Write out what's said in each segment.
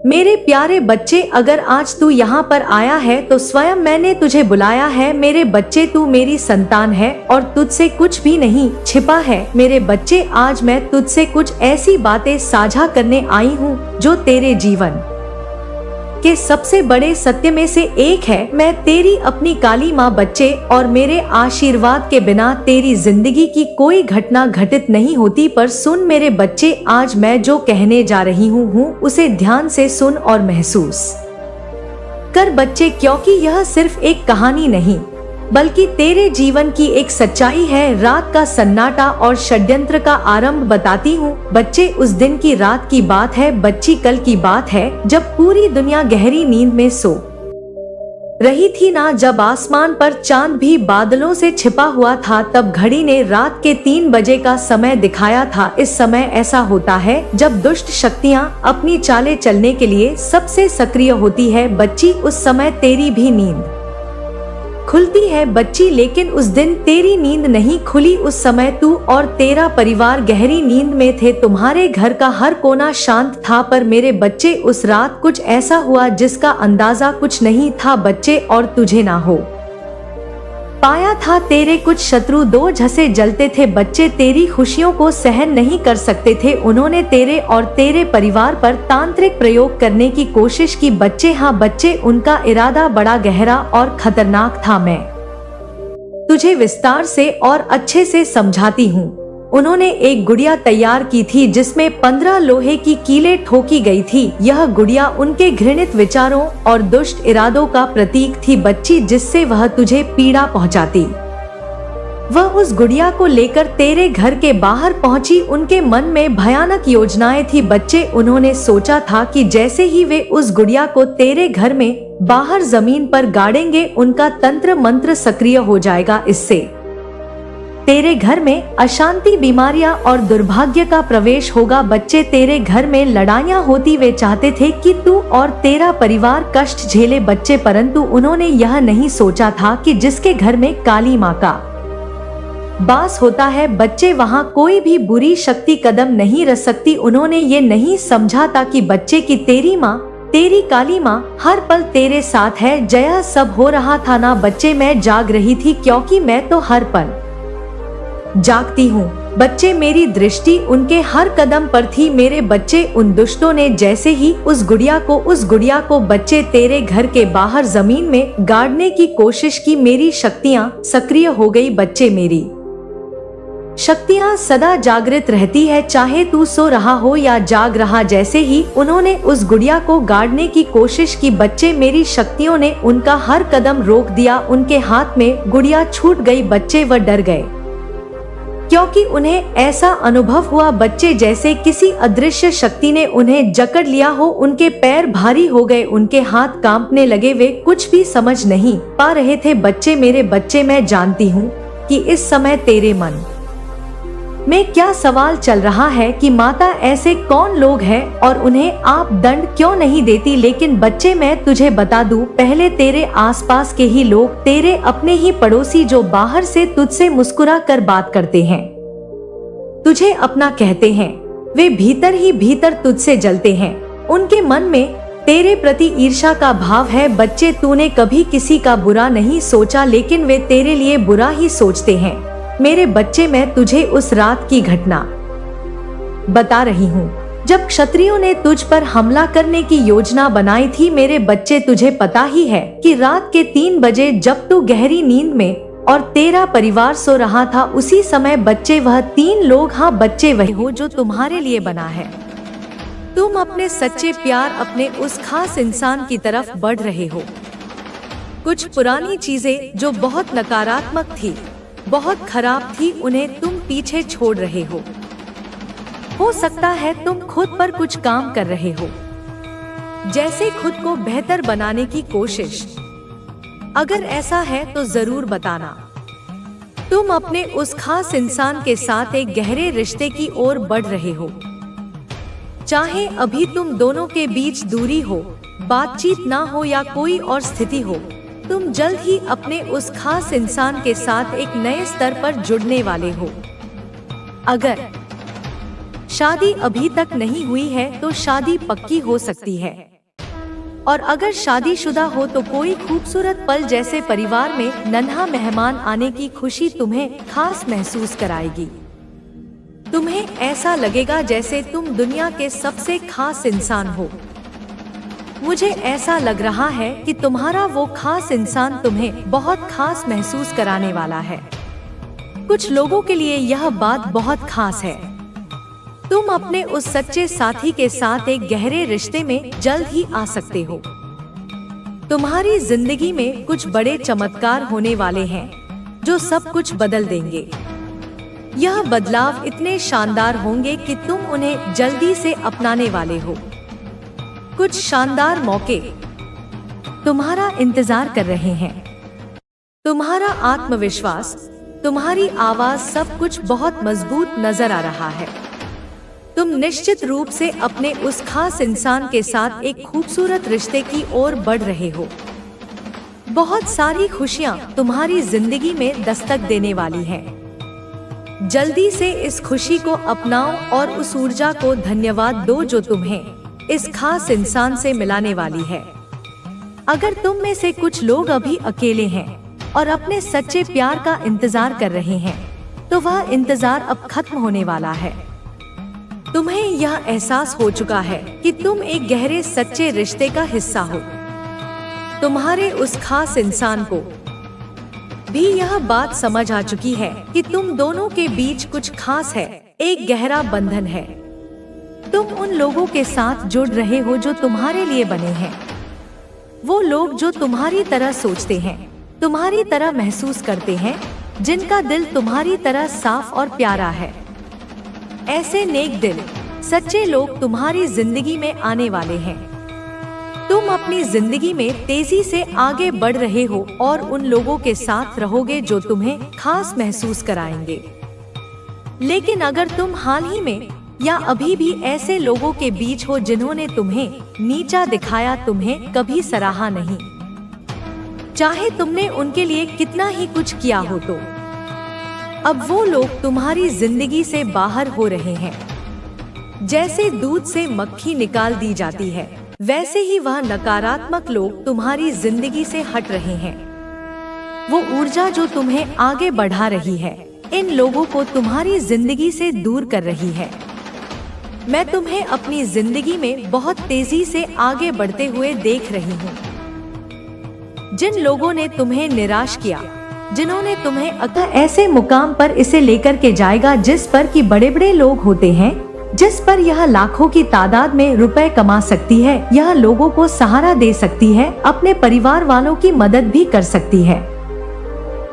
मेरे प्यारे बच्चे, अगर आज तू यहाँ पर आया है तो स्वयं मैंने तुझे बुलाया है। मेरे बच्चे, तू मेरी संतान है और तुझसे कुछ भी नहीं छिपा है। मेरे बच्चे, आज मैं तुझसे कुछ ऐसी बातें साझा करने आई हूँ जो तेरे जीवन के सबसे बड़े सत्य में से एक है। मैं तेरी अपनी काली माँ बच्चे, और मेरे आशीर्वाद के बिना तेरी जिंदगी की कोई घटना घटित नहीं होती। पर सुन मेरे बच्चे, आज मैं जो कहने जा रही हूँ उसे ध्यान से सुन और महसूस कर बच्चे, क्योंकि यह सिर्फ एक कहानी नहीं बल्कि तेरे जीवन की एक सच्चाई है। रात का सन्नाटा और षड्यंत्र का आरंभ बताती हूँ बच्चे। उस दिन की रात की बात है बच्ची, कल की बात है जब पूरी दुनिया गहरी नींद में सो रही थी ना, जब आसमान पर चांद भी बादलों से छिपा हुआ था। तब घड़ी ने रात के 3 बजे का समय दिखाया था। इस समय ऐसा होता है जब दुष्ट शक्तियाँ अपनी चालें चलने के लिए सबसे सक्रिय होती है बच्ची। उस समय तेरी भी नींद खुलती है बच्ची, लेकिन उस दिन तेरी नींद नहीं खुली। उस समय तू और तेरा परिवार गहरी नींद में थे। तुम्हारे घर का हर कोना शांत था। पर मेरे बच्चे, उस रात कुछ ऐसा हुआ जिसका अंदाजा कुछ नहीं था बच्चे, और तुझे ना हो पाया था। तेरे कुछ शत्रु दो झसे जलते थे बच्चे, तेरी खुशियों को सहन नहीं कर सकते थे। उन्होंने तेरे और तेरे परिवार पर तांत्रिक प्रयोग करने की कोशिश की बच्चे। हाँ बच्चे, उनका इरादा बड़ा गहरा और खतरनाक था। मैं तुझे विस्तार से और अच्छे से समझाती हूँ। उन्होंने एक गुड़िया तैयार की थी जिसमें 15 लोहे की कीलें ठोकी गई थी। यह गुड़िया उनके घृणित विचारों और दुष्ट इरादों का प्रतीक थी बच्ची, जिससे वह तुझे पीड़ा पहुंचाती। वह उस गुड़िया को लेकर तेरे घर के बाहर पहुंची। उनके मन में भयानक योजनाएं थी बच्चे। उन्होंने सोचा था कि जैसे ही वे उस गुड़िया को तेरे घर में बाहर जमीन पर गाड़ेंगे, उनका तंत्र मंत्र सक्रिय हो जाएगा। इससे तेरे घर में अशांति, बीमारियां और दुर्भाग्य का प्रवेश होगा बच्चे। तेरे घर में लड़ाइयां होती। वे चाहते थे कि तू और तेरा परिवार कष्ट झेले बच्चे, परंतु उन्होंने यह नहीं सोचा था कि जिसके घर में काली माँ का वास होता है बच्चे, वहाँ कोई भी बुरी शक्ति कदम नहीं रख सकती। उन्होंने ये नहीं समझा था कि बच्चे की तेरी माँ, तेरी काली माँ हर पल तेरे साथ है। जया सब हो रहा था ना बच्चे, मैं जाग रही थी क्योंकि मैं तो हर पल जागती हूँ बच्चे। मेरी दृष्टि उनके हर कदम पर थी। मेरे बच्चे, उन दुष्टों ने जैसे ही उस गुड़िया को बच्चे तेरे घर के बाहर जमीन में गाड़ने की कोशिश की, मेरी शक्तियाँ सक्रिय हो गई बच्चे। मेरी शक्तियाँ सदा जागृत रहती है, चाहे तू सो रहा हो या जाग रहा। जैसे ही उन्होंने उस गुड़िया को गाड़ने की कोशिश की बच्चे, मेरी शक्तियों ने उनका हर कदम रोक दिया। उनके हाथ में गुड़िया छूट गई बच्चे। वह डर गए क्योंकि उन्हें ऐसा अनुभव हुआ बच्चे जैसे किसी अदृश्य शक्ति ने उन्हें जकड़ लिया हो। उनके पैर भारी हो गए, उनके हाथ कांपने लगे। वे कुछ भी समझ नहीं पा रहे थे बच्चे। मेरे बच्चे, मैं जानती हूँ कि इस समय तेरे मन में क्या सवाल चल रहा है कि माता, ऐसे कौन लोग हैं और उन्हें आप दंड क्यों नहीं देती। लेकिन बच्चे, मैं तुझे बता दूं, पहले तेरे आसपास के ही लोग, तेरे अपने ही पड़ोसी जो बाहर से तुझसे मुस्कुरा कर बात करते हैं, तुझे अपना कहते हैं, वे भीतर ही भीतर तुझसे जलते हैं। उनके मन में तेरे प्रति ईर्ष्या का भाव है बच्चे। तूने कभी किसी का बुरा नहीं सोचा, लेकिन वे तेरे लिए बुरा ही सोचते हैं। मेरे बच्चे, मैं तुझे उस रात की घटना बता रही हूँ जब क्षत्रियों ने तुझ पर हमला करने की योजना बनाई थी। मेरे बच्चे, तुझे पता ही है कि रात के 3 बजे जब तू गहरी नींद में और तेरा परिवार सो रहा था, उसी समय बच्चे वह 3 लोग, हाँ बच्चे, वही हो जो तुम्हारे लिए बना है। तुम अपने सच्चे प्यार, अपने उस खास इंसान की तरफ बढ़ रहे हो। कुछ पुरानी चीजें जो बहुत नकारात्मक थी, बहुत खराब थी, उन्हें तुम पीछे छोड़ रहे हो सकता है तुम खुद पर कुछ काम कर रहे हो, जैसे खुद को बेहतर बनाने की कोशिश। अगर ऐसा है तो जरूर बताना। तुम अपने उस खास इंसान के साथ एक गहरे रिश्ते की ओर बढ़ रहे हो। चाहे अभी तुम दोनों के बीच दूरी हो, बातचीत ना हो या कोई और स्थिति हो, तुम जल्द ही अपने उस खास इंसान के साथ एक नए स्तर पर जुड़ने वाले हो। अगर शादी अभी तक नहीं हुई है तो शादी पक्की हो सकती है। और अगर शादीशुदा हो तो कोई खूबसूरत पल जैसे परिवार में नन्हा मेहमान आने की खुशी तुम्हें खास महसूस कराएगी। तुम्हें ऐसा लगेगा जैसे तुम दुनिया के सबसे खास इंसान हो। मुझे ऐसा लग रहा है कि तुम्हारा वो खास इंसान तुम्हें बहुत खास महसूस कराने वाला है। कुछ लोगों के लिए यह बात बहुत खास है। तुम अपने उस सच्चे साथी के साथ एक गहरे रिश्ते में जल्द ही आ सकते हो। तुम्हारी जिंदगी में कुछ बड़े चमत्कार होने वाले हैं जो सब कुछ बदल देंगे। यह बदलाव इतने शानदार होंगे कि तुम उन्हें जल्दी से अपनाने वाले हो। कुछ शानदार मौके तुम्हारा इंतजार कर रहे हैं। तुम्हारा आत्मविश्वास, तुम्हारी आवाज, सब कुछ बहुत मजबूत नजर आ रहा है। तुम निश्चित रूप से अपने उस खास इंसान के साथ एक खूबसूरत रिश्ते की ओर बढ़ रहे हो। बहुत सारी खुशियां तुम्हारी जिंदगी में दस्तक देने वाली हैं। जल्दी से इस खुशी को अपनाओ और उस ऊर्जा को धन्यवाद दो जो तुम्हें इस खास इंसान से मिलाने वाली है। अगर तुम में से कुछ लोग अभी अकेले हैं और अपने सच्चे प्यार का इंतजार कर रहे हैं, तो वह इंतजार अब खत्म होने वाला है। तुम्हें यह एहसास हो चुका है कि तुम एक गहरे सच्चे रिश्ते का हिस्सा हो। तुम्हारे उस खास इंसान को भी यह बात समझ आ चुकी है कि तुम दोनों के बीच कुछ खास है, एक गहरा बंधन है। तुम उन लोगों के साथ जुड़ रहे हो जो तुम्हारे लिए बने हैं। वो लोग जो तुम्हारी तरह सोचते हैं, तुम्हारी तरह महसूस करते हैं, जिनका दिल तुम्हारी तरह साफ और प्यारा है। ऐसे नेक दिल, सच्चे लोग तुम्हारी जिंदगी में आने वाले हैं। तुम अपनी जिंदगी में तेजी से आगे बढ़ रहे हो और उन लोगों के साथ रहोगे जो तुम्हें खास महसूस कराएंगे। लेकिन अगर तुम हाल ही में या अभी भी ऐसे लोगों के बीच हो जिन्होंने तुम्हें नीचा दिखाया, तुम्हें कभी सराहा नहीं, चाहे तुमने उनके लिए कितना ही कुछ किया हो, तो अब वो लोग तुम्हारी जिंदगी से बाहर हो रहे हैं। जैसे दूध से मक्खी निकाल दी जाती है, वैसे ही वह नकारात्मक लोग तुम्हारी जिंदगी से हट रहे हैं। वो ऊर्जा जो तुम्हें आगे बढ़ा रही है, इन लोगों को तुम्हारी जिंदगी से दूर कर रही है। मैं तुम्हें अपनी जिंदगी में बहुत तेजी से आगे बढ़ते हुए देख रही हूँ। जिन लोगों ने तुम्हें निराश किया, जिन्होंने तुम्हें ऐसे मुकाम पर इसे लेकर के जाएगा जिस पर कि बड़े बड़े लोग होते हैं, जिस पर यह लाखों की तादाद में रुपए कमा सकती है, यह लोगों को सहारा दे सकती है, अपने परिवार वालों की मदद भी कर सकती है।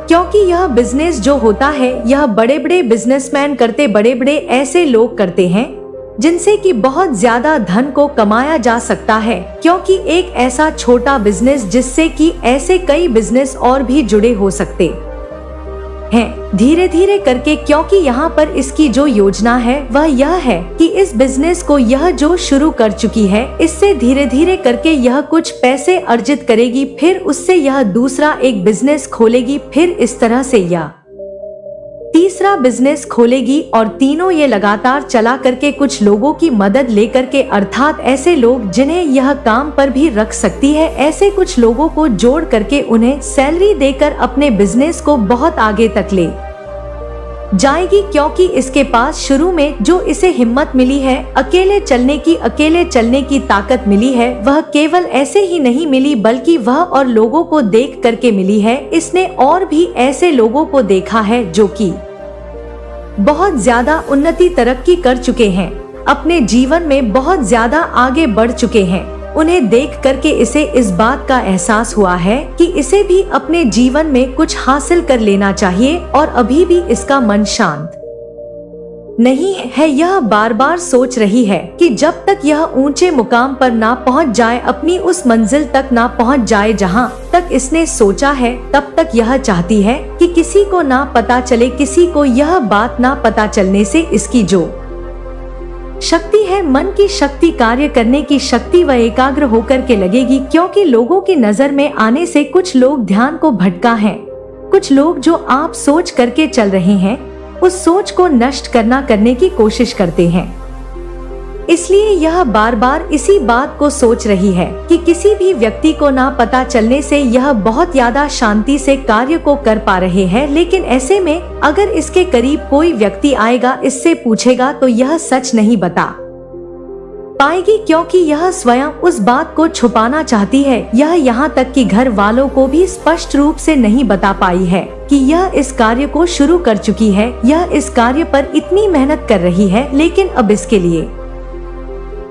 क्योंकि यह बिजनेस जो होता है, यह बड़े बड़े बिजनेसमैन करते, बड़े बड़े ऐसे लोग करते हैं जिनसे कि बहुत ज्यादा धन को कमाया जा सकता है। क्योंकि एक ऐसा छोटा बिजनेस जिससे कि ऐसे कई बिजनेस और भी जुड़े हो सकते हैं धीरे धीरे करके। क्योंकि यहाँ पर इसकी जो योजना है वह यह है कि इस बिजनेस को यह जो शुरू कर चुकी है, इससे धीरे धीरे करके यह कुछ पैसे अर्जित करेगी, फिर उससे यह दूसरा एक बिजनेस खोलेगी, फिर इस तरह से यह तीसरा बिजनेस खोलेगी और तीनों ये लगातार चला करके कुछ लोगों की मदद लेकर के, अर्थात ऐसे लोग जिन्हें यह काम पर भी रख सकती है, ऐसे कुछ लोगों को जोड़ करके उन्हें सैलरी देकर अपने बिजनेस को बहुत आगे तक ले जाएगी। क्योंकि इसके पास शुरू में जो इसे हिम्मत मिली है, अकेले चलने की ताकत मिली है, वह केवल ऐसे ही नहीं मिली बल्कि वह और लोगों को देख करके मिली है। इसने और भी ऐसे लोगों को देखा है जो कि बहुत ज्यादा उन्नति तरक्की कर चुके हैं, अपने जीवन में बहुत ज्यादा आगे बढ़ चुके हैं। उन्हें देख करके इसे इस बात का एहसास हुआ है कि इसे भी अपने जीवन में कुछ हासिल कर लेना चाहिए, और अभी भी इसका मन शांत नहीं है। यह बार बार सोच रही है कि जब तक यह ऊंचे मुकाम पर ना पहुंच जाए, अपनी उस मंजिल तक ना पहुंच जाए जहां तक इसने सोचा है, तब तक यह चाहती है कि किसी को ना पता चले, किसी को यह बात ना पता चलने से इसकी जो शक्ति है, मन की शक्ति, कार्य करने की शक्ति, वह एकाग्र होकर के लगेगी। क्योंकि लोगों की नजर में आने से कुछ लोग ध्यान को भटका है, कुछ लोग जो आप सोच करके चल रहे हैं उस सोच को नष्ट करने की कोशिश करते हैं। इसलिए यह बार बार इसी बात को सोच रही है कि किसी भी व्यक्ति को ना पता चलने से यह बहुत ज्यादा शांति से कार्य को कर पा रहे हैं। लेकिन ऐसे में अगर इसके करीब कोई व्यक्ति आएगा, इससे पूछेगा तो यह सच नहीं बता पाएगी, क्योंकि यह स्वयं उस बात को छुपाना चाहती है। यह यहाँ तक कि घर वालों को भी स्पष्ट रूप से नहीं बता पाई है कि यह इस कार्य को शुरू कर चुकी है। यह इस कार्य पर इतनी मेहनत कर रही है, लेकिन अब इसके लिए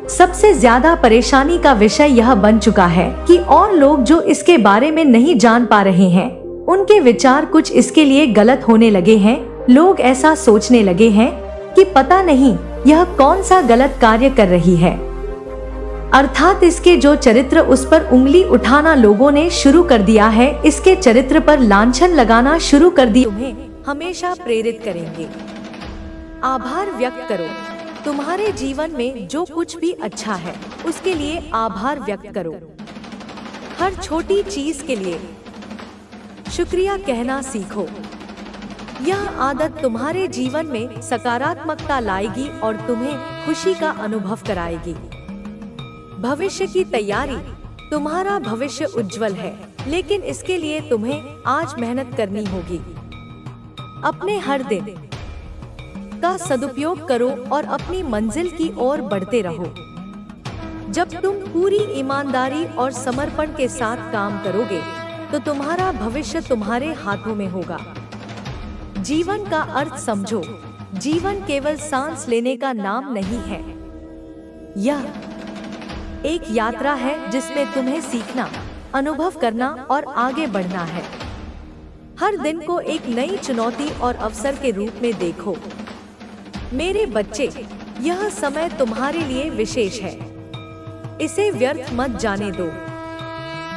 सबसे ज्यादा परेशानी का विषय यह बन चुका है कि और लोग जो इसके बारे में नहीं जान पा रहे हैं, उनके विचार कुछ इसके लिए गलत होने लगे हैं। लोग ऐसा सोचने लगे हैं कि पता नहीं यह कौन सा गलत कार्य कर रही है, अर्थात इसके जो चरित्र, उस पर उंगली उठाना लोगों ने शुरू कर दिया है। इसके चरित्र पर लांछन लगाना शुरू कर दिया। तुम्हें हमेशा प्रेरित करेंगे। आभार व्यक्त करो। तुम्हारे जीवन में जो कुछ भी अच्छा है उसके लिए आभार व्यक्त करो। हर छोटी चीज के लिए शुक्रिया कहना सीखो। यह आदत तुम्हारे जीवन में सकारात्मकता लाएगी और तुम्हें खुशी का अनुभव कराएगी। भविष्य की तैयारी। तुम्हारा भविष्य उज्जवल है, लेकिन इसके लिए तुम्हें आज मेहनत करनी होगी। अपने हर दिन का सदुपयोग करो और अपनी मंजिल की ओर बढ़ते रहो। जब तुम पूरी ईमानदारी और समर्पण के साथ काम करोगे तो तुम्हारा भविष्य तुम्हारे हाथों में होगा। जीवन का अर्थ समझो। जीवन केवल सांस लेने का नाम नहीं है। यह एक यात्रा है जिसमें तुम्हें सीखना, अनुभव करना और आगे बढ़ना है। हर दिन को एक नई चुनौती और अवसर के रूप में देखो। मेरे बच्चे, यह समय तुम्हारे लिए विशेष है। इसे व्यर्थ मत जाने दो।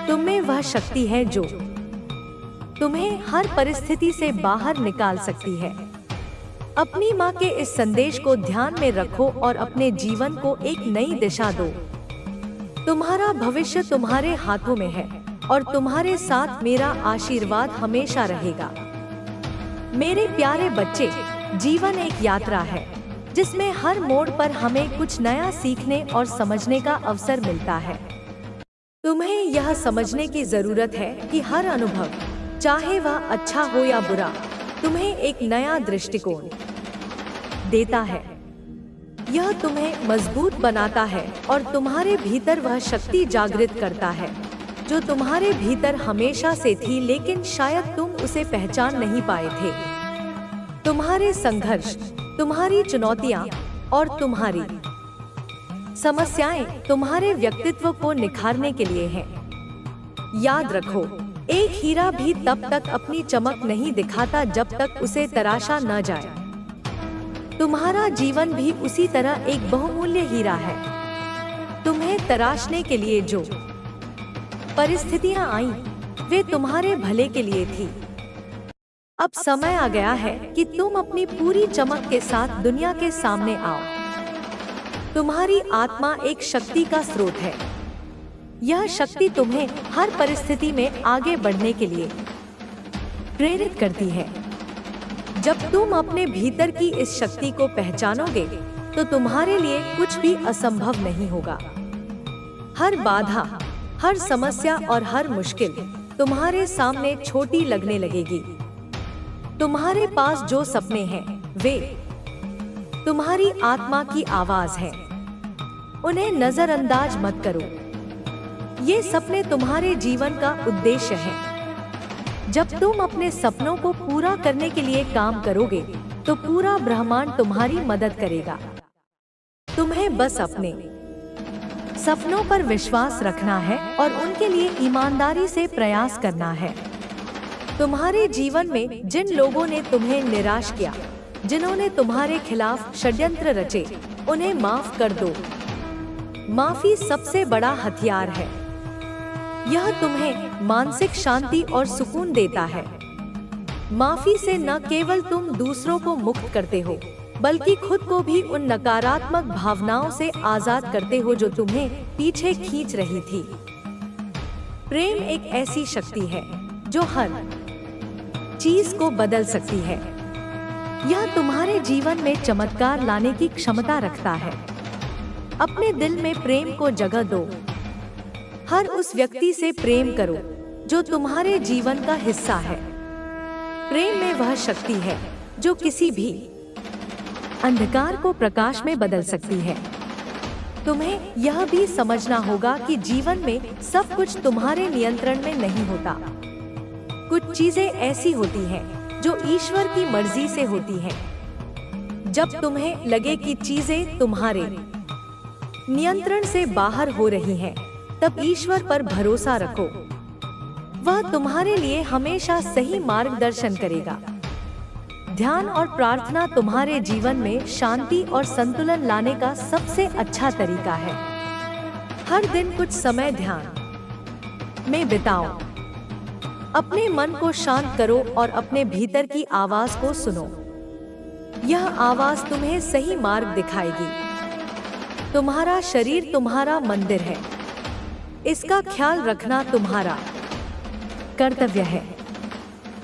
तुम में वह शक्ति है जो तुम्हें हर परिस्थिति से बाहर निकाल सकती है। अपनी माँ के इस संदेश को ध्यान में रखो और अपने जीवन को एक नई दिशा दो। तुम्हारा भविष्य तुम्हारे हाथों में है और तुम्हारे साथ मेरा आशीर्वाद हमेशा रहेगा। मेरे प्यारे बच्चे, जीवन एक यात्रा है जिसमें हर मोड़ पर हमें कुछ नया सीखने और समझने का अवसर मिलता है। तुम्हें यह समझने की जरूरत है कि हर अनुभव, चाहे वह अच्छा हो या बुरा, तुम्हें एक नया दृष्टिकोण देता है। यह तुम्हें मजबूत बनाता है और तुम्हारे भीतर वह शक्ति जागृत करता है जो तुम्हारे भीतर हमेशा से थी, लेकिन शायद तुम उसे पहचान नहीं पाए थे। तुम्हारे संघर्ष, तुम्हारी चुनौतियां और तुम्हारी समस्याएं तुम्हारे व्यक्तित्व को निखारने के लिए हैं। याद रखो, एक हीरा भी तब तक अपनी चमक नहीं दिखाता जब तक उसे तराशा न जाए। तुम्हारा जीवन भी उसी तरह एक बहुमूल्य हीरा है। तुम्हें तराशने के लिए जो परिस्थितियां आईं, वे तुम्हारे भले के लिए थी। अब समय आ गया है कि तुम अपनी पूरी चमक के साथ दुनिया के सामने आओ। तुम्हारी आत्मा एक शक्ति का स्रोत है। यह शक्ति तुम्हें हर परिस्थिति में आगे बढ़ने के लिए प्रेरित करती है। जब तुम अपने भीतर की इस शक्ति को पहचानोगे तो तुम्हारे लिए कुछ भी असंभव नहीं होगा। हर बाधा, हर समस्या और हर मुश्किल तुम्हारे सामने छोटी लगने लगेगी। तुम्हारे पास जो सपने हैं, वे तुम्हारी आत्मा की आवाज है। उन्हें नजरअंदाज मत करो। ये सपने तुम्हारे जीवन का उद्देश्य है। जब तुम अपने सपनों को पूरा करने के लिए काम करोगे तो पूरा ब्रह्मांड तुम्हारी मदद करेगा। तुम्हें बस अपने सपनों पर विश्वास रखना है और उनके लिए ईमानदारी से प्रयास करना है। तुम्हारे जीवन में जिन लोगों ने तुम्हें निराश किया, जिन्होंने तुम्हारे खिलाफ षड्यंत्र रचे, उन्हें माफ कर दो। माफी सबसे बड़ा हथियार है। यह तुम्हें मानसिक शांति और सुकून देता है। माफी से न केवल तुम दूसरों को मुक्त करते हो, बल्कि खुद को भी उन नकारात्मक भावनाओं से आजाद करते हो जो तुम्हें पीछे खींच रही थी। प्रेम एक ऐसी शक्ति है जो हर चीज को बदल सकती है। यह तुम्हारे जीवन में चमत्कार लाने की क्षमता रखता है। अपने दिल में प्रेम को जगह दो। हर उस व्यक्ति से प्रेम करो जो तुम्हारे जीवन का हिस्सा है। प्रेम में वह शक्ति है जो किसी भी अंधकार को प्रकाश में बदल सकती है। तुम्हें यह भी समझना होगा कि जीवन में सब कुछ तुम्हारे नियंत्रण में नहीं होता। कुछ चीजें ऐसी होती हैं जो ईश्वर की मर्जी से होती हैं। जब तुम्हें लगे कि चीजें तुम्हारे नियंत्रण से बाहर हो रही हैं, तब ईश्वर पर भरोसा रखो। वह तुम्हारे लिए हमेशा सही मार्गदर्शन करेगा। ध्यान और प्रार्थना तुम्हारे जीवन में शांति और संतुलन लाने का सबसे अच्छा तरीका है। हर दिन कुछ समय ध्यान में बिताओ। अपने मन को शांत करो और अपने भीतर की आवाज को सुनो। यह आवाज तुम्हें सही मार्ग दिखाएगी। तुम्हारा शरीर तुम्हारा मंदिर है। इसका ख्याल रखना तुम्हारा कर्तव्य है।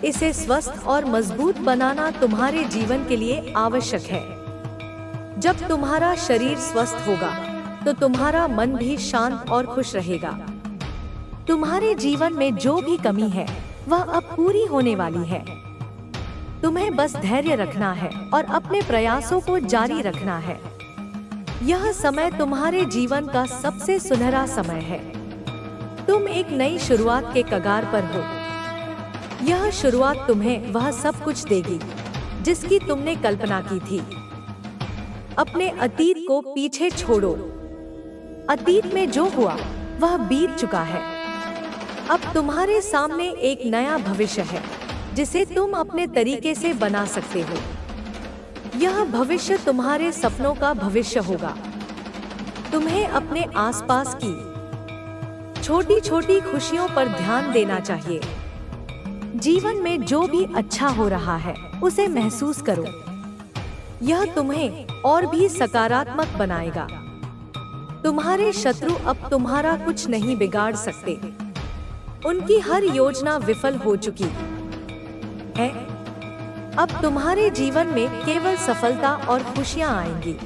इसे स्वस्थ और मजबूत बनाना तुम्हारे जीवन के लिए आवश्यक है। जब तुम्हारा शरीर स्वस्थ होगा तो तुम्हारा मन भी शांत और खुश रहेगा। तुम्हारे जीवन में जो भी कमी है वह अब पूरी होने वाली है। तुम्हें बस धैर्य रखना है और अपने प्रयासों को जारी रखना है। यह समय तुम्हारे जीवन का सबसे सुनहरा समय है। तुम एक नई शुरुआत के कगार पर हो। यह शुरुआत तुम्हें वह सब कुछ देगी जिसकी तुमने कल्पना की थी। अपने अतीत को पीछे छोड़ो। अतीत में जो हुआ वह बीत चुका है। अब तुम्हारे सामने एक नया भविष्य है जिसे तुम अपने तरीके से बना सकते हो। यह भविष्य तुम्हारे सपनों का भविष्य होगा। तुम्हें अपने आसपास की छोटी छोटी खुशियों पर ध्यान देना चाहिए। जीवन में जो भी अच्छा हो रहा है उसे महसूस करो। यह तुम्हें और भी सकारात्मक बनाएगा। तुम्हारे शत्रु अब तुम्हारा कुछ नहीं बिगाड़ सकते। उनकी हर योजना विफल हो चुकी है। अब तुम्हारे जीवन में केवल सफलता और खुशियां आएंगी।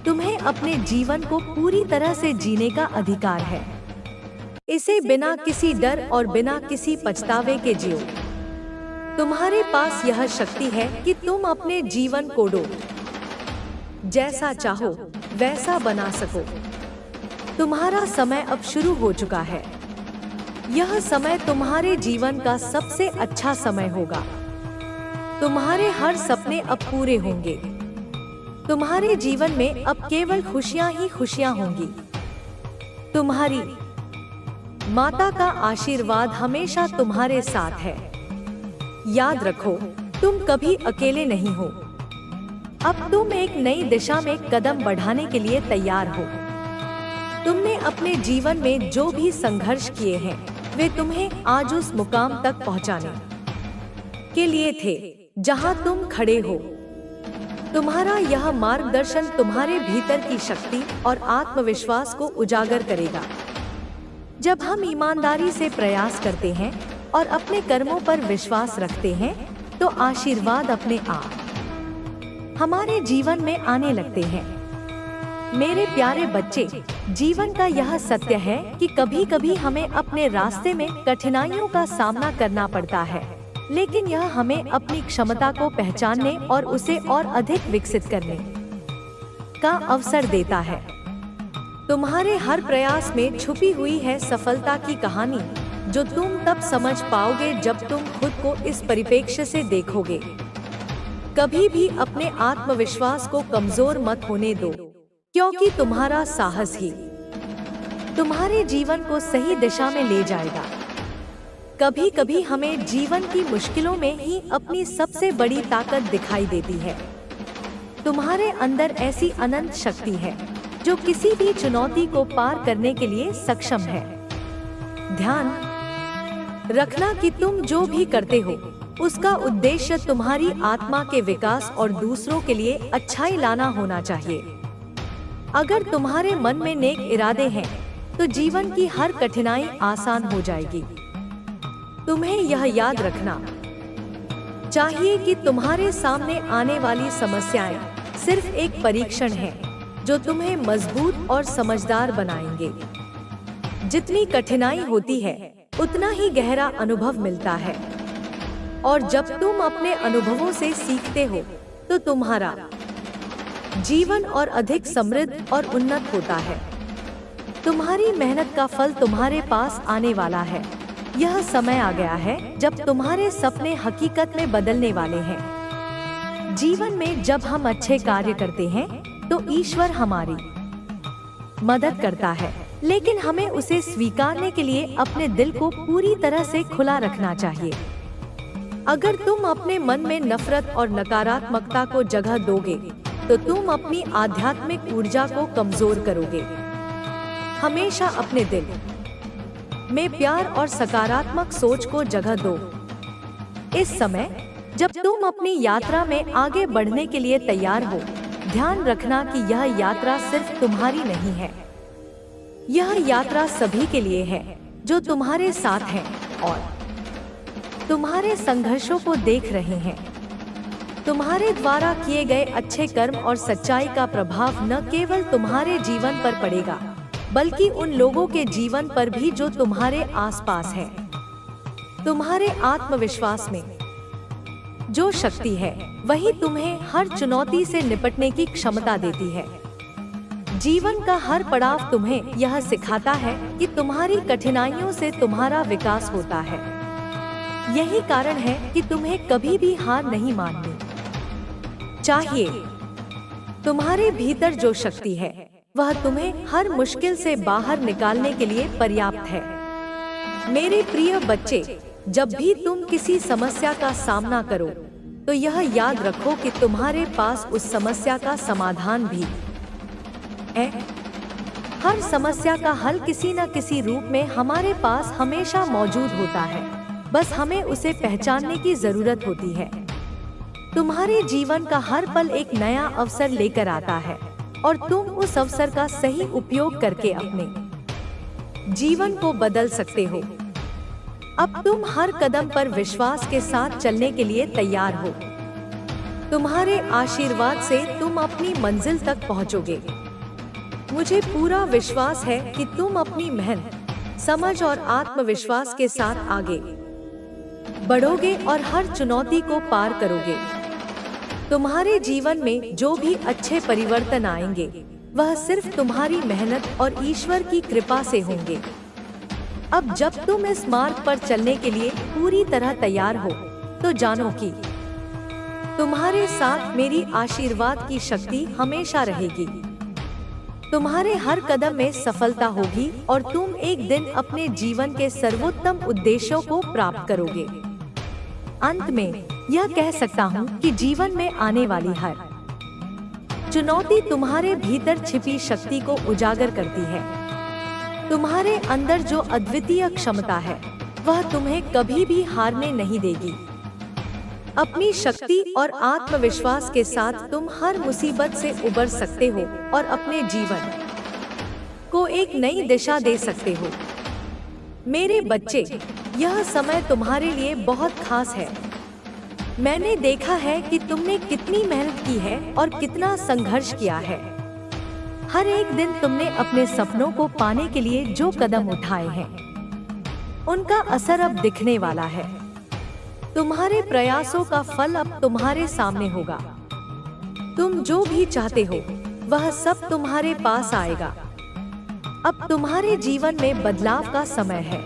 तुम्हें अपने जीवन को पूरी तरह से जीने का अधिकार है। इसे बिना किसी डर और बिना किसी पछतावे के जियो। तुम्हारे पास यह शक्ति है कि तुम अपने जीवन को जैसा चाहो वैसा बना सको। तुम्हारा समय अब शुरू हो चुका है। यह समय तुम्हारे जीवन का सबसे अच्छा समय होगा। तुम्हारे हर सपने अब पूरे होंगे। तुम्हारे जीवन में अब केवल खुशियां ही खुशियां होंगी। तुम्हारी माता का आशीर्वाद हमेशा तुम्हारे साथ है। याद रखो, तुम कभी अकेले नहीं हो। अब तुम एक नई दिशा में कदम बढ़ाने के लिए तैयार हो। तुमने अपने जीवन में जो भी संघर्ष किए हैं वे तुम्हें आज उस मुकाम तक पहुंचाने के लिए थे जहां तुम खड़े हो। तुम्हारा यह मार्गदर्शन तुम्हारे भीतर की शक्ति और आत्मविश्वास को उजागर करेगा। जब हम ईमानदारी से प्रयास करते हैं और अपने कर्मों पर विश्वास रखते हैं तो आशीर्वाद अपने आप हमारे जीवन में आने लगते हैं। मेरे प्यारे बच्चे, जीवन का यह सत्य है कि कभी कभी हमें अपने रास्ते में कठिनाइयों का सामना करना पड़ता है, लेकिन यह हमें अपनी क्षमता को पहचानने और उसे और अधिक विकसित करने का अवसर देता है। तुम्हारे हर प्रयास में छुपी हुई है सफलता की कहानी, जो तुम तब समझ पाओगे जब तुम खुद को इस परिप्रेक्ष्य से देखोगे। कभी भी अपने आत्मविश्वास को कमजोर मत होने दो, क्योंकि तुम्हारा साहस ही तुम्हारे जीवन को सही दिशा में ले जाएगा। कभी कभी हमें जीवन की मुश्किलों में ही अपनी सबसे बड़ी ताकत दिखाई देती है। तुम्हारे अंदर ऐसी अनंत शक्ति है जो किसी भी चुनौती को पार करने के लिए सक्षम है। ध्यान रखना कि तुम जो भी करते हो उसका उद्देश्य तुम्हारी आत्मा के विकास और दूसरों के लिए अच्छाई लाना होना चाहिए। अगर तुम्हारे मन में नेक इरादे हैं तो जीवन की हर कठिनाई आसान हो जाएगी। तुम्हें यह याद रखना चाहिए कि तुम्हारे सामने आने वाली समस्याएं सिर्फ एक परीक्षण है। जो तुम्हें मजबूत और समझदार बनाएंगे। जितनी कठिनाई होती है उतना ही गहरा अनुभव मिलता है, और जब तुम अपने अनुभवों से सीखते हो तो तुम्हारा जीवन और अधिक समृद्ध और उन्नत होता है। तुम्हारी मेहनत का फल तुम्हारे पास आने वाला है। यह समय आ गया है जब तुम्हारे सपने हकीकत में बदलने वाले हैं। जीवन में जब हम अच्छे कार्य करते हैं तो ईश्वर हमारी मदद करता है, लेकिन हमें उसे स्वीकारने के लिए अपने दिल को पूरी तरह से खुला रखना चाहिए। अगर तुम अपने मन में नफरत और नकारात्मकता को जगह दोगे तो तुम अपनी आध्यात्मिक ऊर्जा को कमजोर करोगे। हमेशा अपने दिल में प्यार और सकारात्मक सोच को जगह दो। इस समय जब तुम अपनी यात्रा में आगे बढ़ने के लिए तैयार हो, ध्यान रखना कि यह यात्रा सिर्फ तुम्हारी नहीं है। यह यात्रा सभी के लिए है जो तुम्हारे साथ हैं और तुम्हारे संघर्षों को देख रहे हैं। तुम्हारे द्वारा किए गए अच्छे कर्म और सच्चाई का प्रभाव न केवल तुम्हारे जीवन पर पड़ेगा, बल्कि उन लोगों के जीवन पर भी जो तुम्हारे आसपास हैं। तुम्हारे आत्मविश्वास में जो शक्ति है वही तुम्हें हर चुनौती से निपटने की क्षमता देती है। जीवन का हर पड़ाव तुम्हें यह सिखाता है कि तुम्हारी कठिनाइयों से तुम्हारा विकास होता है। यही कारण है कि तुम्हें कभी भी हार नहीं माननी चाहिए। तुम्हारे भीतर जो शक्ति है वह तुम्हें हर मुश्किल से बाहर निकालने के लिए पर्याप्त है। मेरे प्रिय बच्चे, जब भी तुम किसी समस्या का सामना करो तो यह याद रखो कि तुम्हारे पास उस समस्या का समाधान भी है। हर समस्या का हल किसी न किसी रूप में हमारे पास हमेशा मौजूद होता है, बस हमें उसे पहचानने की जरूरत होती है। तुम्हारे जीवन का हर पल एक नया अवसर लेकर आता है और तुम उस अवसर का सही उपयोग करके अपने जीवन को बदल सकते हो। अब तुम हर कदम पर विश्वास के साथ चलने के लिए तैयार हो। तुम्हारे आशीर्वाद से तुम अपनी मंजिल तक पहुंचोगे। मुझे पूरा विश्वास है कि तुम अपनी मेहनत, समझ और आत्मविश्वास के साथ आगे बढ़ोगे और हर चुनौती को पार करोगे। तुम्हारे जीवन में जो भी अच्छे परिवर्तन आएंगे वह सिर्फ तुम्हारी मेहनत और ईश्वर की कृपा से होंगे। अब जब तुम इस मार्ग पर चलने के लिए पूरी तरह तैयार हो तो जानो कि तुम्हारे साथ मेरी आशीर्वाद की शक्ति हमेशा रहेगी। तुम्हारे हर कदम में सफलता होगी और तुम एक दिन अपने जीवन के सर्वोत्तम उद्देश्यों को प्राप्त करोगे। अंत में यह कह सकता हूँ कि जीवन में आने वाली हर चुनौती तुम्हारे भीतर छिपी शक्ति को उजागर करती है। तुम्हारे अंदर जो अद्वितीय क्षमता है वह तुम्हें कभी भी हारने नहीं देगी। अपनी शक्ति और आत्मविश्वास के साथ तुम हर मुसीबत से उबर सकते हो और अपने जीवन को एक नई दिशा दे सकते हो। मेरे बच्चे, यह समय तुम्हारे लिए बहुत खास है। मैंने देखा है कि तुमने कितनी मेहनत की है और कितना संघर्ष किया है। हर एक दिन तुमने अपने सपनों को पाने के लिए जो कदम उठाए हैं उनका असर अब दिखने वाला है। तुम्हारे प्रयासों का फल अब तुम्हारे सामने होगा। तुम जो भी चाहते हो वह सब तुम्हारे पास आएगा। अब तुम्हारे जीवन में बदलाव का समय है।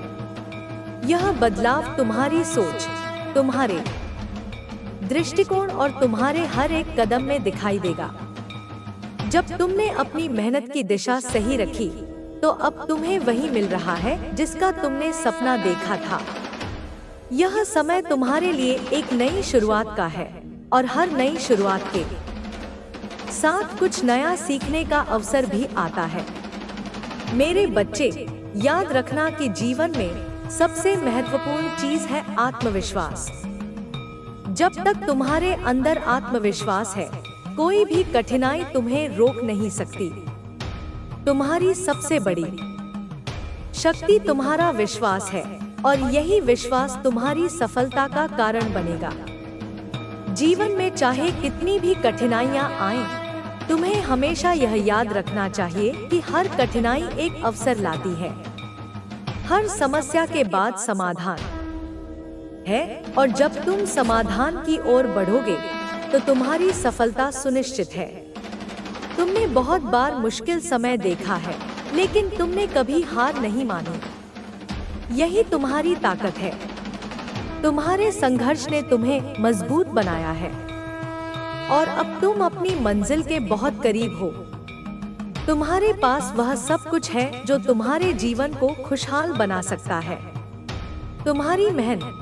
यह बदलाव तुम्हारी सोच, तुम्हारे दृष्टिकोण और तुम्हारे हर एक कदम में दिखाई देगा। जब तुमने अपनी मेहनत की दिशा सही रखी तो अब तुम्हें वही मिल रहा है जिसका तुमने सपना देखा था। यह समय तुम्हारे लिए एक नई शुरुआत का है और हर नई शुरुआत के साथ कुछ नया सीखने का अवसर भी आता है। मेरे बच्चे, याद रखना कि जीवन में सबसे महत्वपूर्ण चीज है आत्मविश्वास। जब तक तुम्हारे अंदर आत्मविश्वास है, कोई भी कठिनाई तुम्हें रोक नहीं सकती। तुम्हारी सबसे बड़ी शक्ति तुम्हारा विश्वास है और यही विश्वास तुम्हारी सफलता का कारण बनेगा। जीवन में चाहे कितनी भी कठिनाइयां आएं, तुम्हें हमेशा यह याद रखना चाहिए कि हर कठिनाई एक अवसर लाती है। हर समस्या के बाद समाधान है, और जब तुम समाधान की ओर बढ़ोगे तो तुम्हारी सफलता सुनिश्चित है। तुमने बहुत बार मुश्किल समय देखा है, लेकिन तुमने कभी हार नहीं मानी। यही तुम्हारी ताकत है। तुम्हारे संघर्ष ने तुम्हें मजबूत बनाया है, और अब तुम अपनी मंजिल के बहुत करीब हो। तुम्हारे पास वह सब कुछ है जो तुम्हारे जीवन को खुशहाल बना सकता है। तुम्हारी मेहनत,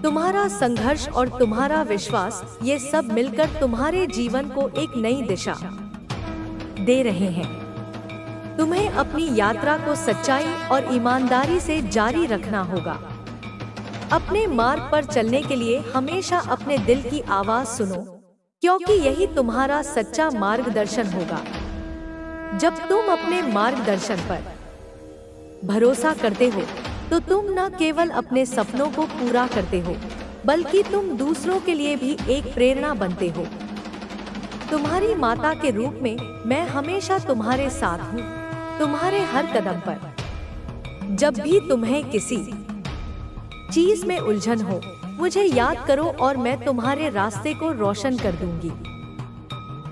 तुम्हारा संघर्ष और तुम्हारा विश्वास, ये सब मिलकर तुम्हारे जीवन को एक नई दिशा दे रहे हैं। तुम्हें अपनी यात्रा को सच्चाई और ईमानदारी से जारी रखना होगा। अपने मार्ग पर चलने के लिए हमेशा अपने दिल की आवाज सुनो, क्योंकि यही तुम्हारा सच्चा मार्गदर्शन होगा। जब तुम अपने मार्गदर्शन पर भरोसा करते हो तो तुम न केवल अपने सपनों को पूरा करते हो, बल्कि तुम दूसरों के लिए भी एक प्रेरणा बनते हो। तुम्हारी माता के रूप में मैं हमेशा तुम्हारे साथ हूँ, तुम्हारे हर कदम पर। जब भी तुम्हें किसी चीज में उलझन हो, मुझे याद करो और मैं तुम्हारे रास्ते को रोशन कर दूंगी।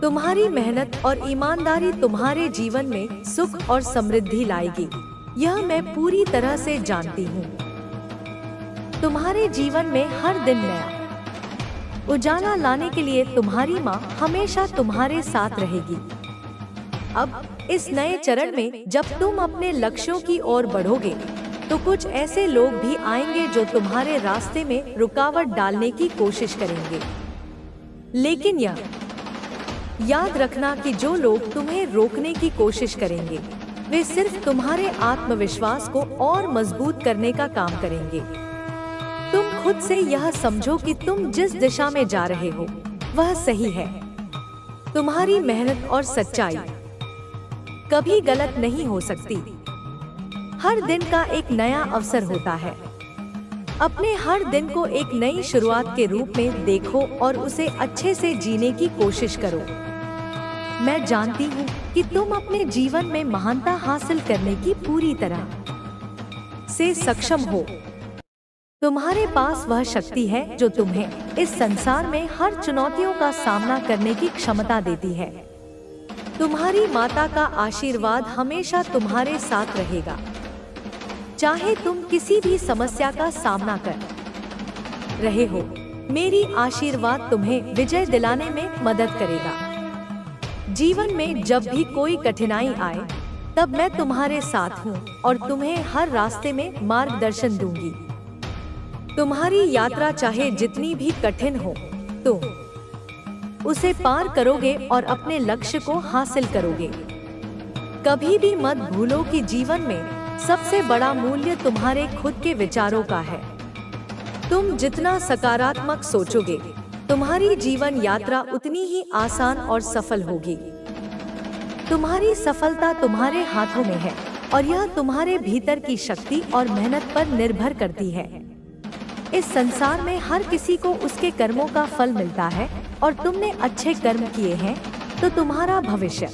तुम्हारी मेहनत और ईमानदारी तुम्हारे जीवन में सुख और समृद्धि लाएगी, यह मैं पूरी तरह से जानती हूँ। तुम्हारे जीवन में हर दिन नया उजाला लाने के लिए तुम्हारी माँ हमेशा तुम्हारे साथ रहेगी। अब इस नए चरण में जब तुम अपने लक्ष्यों की ओर बढ़ोगे तो कुछ ऐसे लोग भी आएंगे जो तुम्हारे रास्ते में रुकावट डालने की कोशिश करेंगे, लेकिन यह याद रखना कि जो लोग तुम्हें रोकने की कोशिश करेंगे वे सिर्फ तुम्हारे आत्मविश्वास को और मजबूत करने का काम करेंगे। तुम खुद से यह समझो कि तुम जिस दिशा में जा रहे हो वह सही है। तुम्हारी मेहनत और सच्चाई कभी गलत नहीं हो सकती। हर दिन का एक नया अवसर होता है। अपने हर दिन को एक नई शुरुआत के रूप में देखो और उसे अच्छे से जीने की कोशिश करो। मैं जानती हूँ कि तुम अपने जीवन में महानता हासिल करने की पूरी तरह से सक्षम हो। तुम्हारे पास वह शक्ति है जो तुम्हें इस संसार में हर चुनौतियों का सामना करने की क्षमता देती है। तुम्हारी माता का आशीर्वाद हमेशा तुम्हारे साथ रहेगा। चाहे तुम किसी भी समस्या का सामना कर रहे हो, मेरी आशीर्वाद तुम्हें विजय दिलाने में मदद करेगा। जीवन में जब भी कोई कठिनाई आए तब मैं तुम्हारे साथ हूँ और तुम्हें हर रास्ते में मार्गदर्शन दूंगी। तुम्हारी यात्रा चाहे जितनी भी कठिन हो, तुम उसे पार करोगे और अपने लक्ष्य को हासिल करोगे। कभी भी मत भूलो कि जीवन में सबसे बड़ा मूल्य तुम्हारे खुद के विचारों का है। तुम जितना सकारात्मक सोचोगे, तुम्हारी जीवन यात्रा उतनी ही आसान और सफल होगी। तुम्हारी सफलता तुम्हारे हाथों में है और यह तुम्हारे भीतर की शक्ति और मेहनत पर निर्भर करती है। इस संसार में हर किसी को उसके कर्मों का फल मिलता है और तुमने अच्छे कर्म किए हैं तो तुम्हारा भविष्य